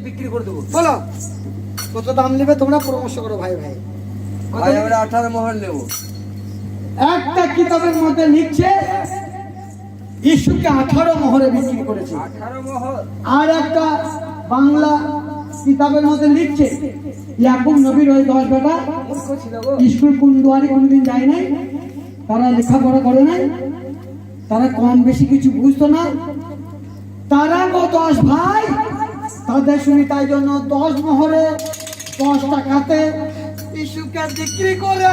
বিক্রি করে দেবো। বলো কত দাম নেবে তোমরা পরামর্শ করো ভাই ভাই। ভাই আমরা 18 মোহর নেব। একটা কিতাবের মধ্যে লিখছে ইস্যুকে 18 মোহরে বিক্রি করেছে। 18 মোহর। আর একটা বাংলা কিতাবের মধ্যে লিখছে ইয়াকুব নবীর ওই 10 বেটা মূর্খ ছিল গো। স্কুল কোন দুয়ারে কোনদিন যায় নাই, তারা লেখাপড়া করে নাই, তারা কম বেশি কিছু বুঝতো না, তারা 10 ভাই তাদের শুনি, তাই জন্য 10 মোহরে 10 টাকাতে ইস্যুকে বিক্রি করে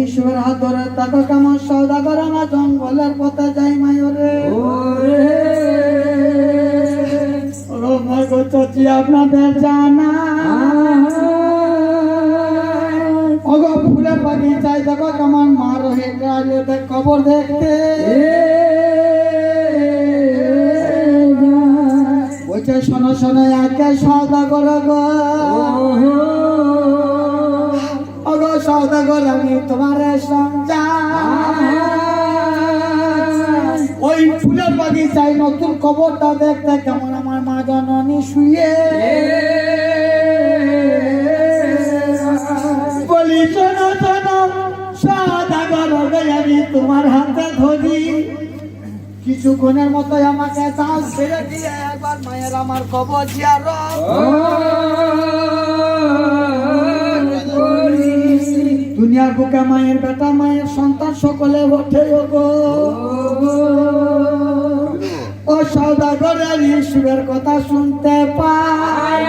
ঈশ্বরের হাত ধরে তাকে কেমন সৌদাগর আমার জঙ্গলের পথে যাই মায়রে চচি আপনাদের জানা ওগো ফুলের বাগিচায় দেখো কেমন মা রহে খবর দেখতে বলছে শোনো শোনো একে সৌদাগর গো ওগো সৌদাগর আমি তোমার সংসার ওই ফুলের বাগিচায় নতুন খবরটা দেখতে কেমন আমার মা জননী শুয়ে বলি শোনো শোনো সৌদাগর আমি তোমার হাতে ধরি কিছুক্ষণের মতো আমাকে চাষ ছেড়ে দিয়ে একবার মায়ের আমার খবর জিয়ার দুনিয়ার বুকে মায়ের বেটা মায়ের সন্তান সকলে ওঠে গো ও সৌদাগরের ইস্যুর কথা শুনতে পায়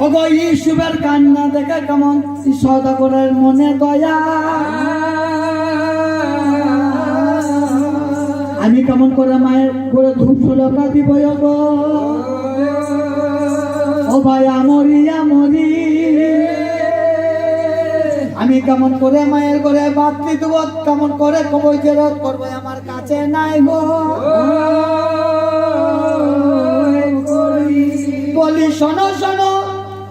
ওগো ইস্যুর কান্না দেখে কেমন সৌদাগরের মনে দয়া আমি কেমন করে মায়ের করে ধূপ সুলকা দিব গো ও ভাই আমরি আমরি আমি কেমন করে মায়ের করে বাতি দেব কেমন করে কবই জেরত করবো আমার কাছে নাই গো বলি শোনো শোনো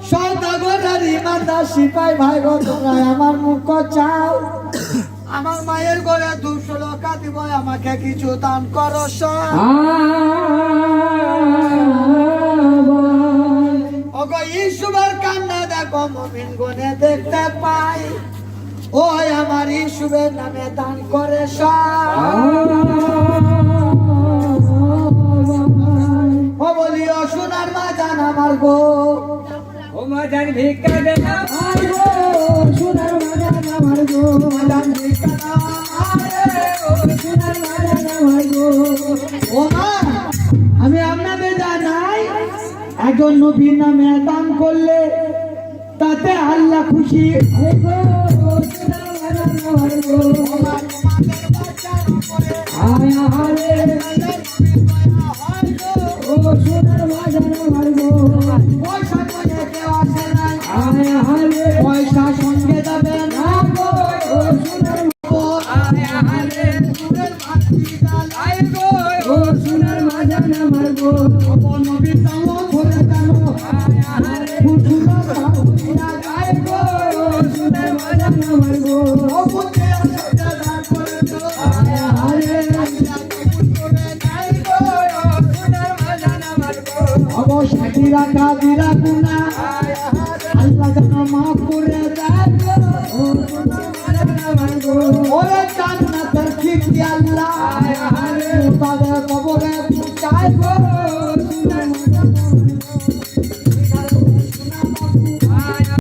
সৌদাগরের মাতা সিপাই ভাই গো তোমরা আমার মুখ চাও আমার মায়ের ঘরে 200 টাকা দিব আমাকে কিছু দান করো ওগো ইসুবের কান্না দেখো মুমিন গনে দেখতে পাই ওই আমার ইসুবের নামে দান করে ও বলি ও সোনার মাজান আমার গো ও মাজান ভিক্ষা দে না ভাই গো সোনার মাজান আমার গো মাজান ভিক্ষা না ও সোনার মাজান আমার গো ও মা আমি আপনাদের জানাই একজন নবীর নামে দান করলে তাতে আল্লাহ খুশি পয়সা সঙ্গে যাবে না সাকিরা কাবিরা গুনা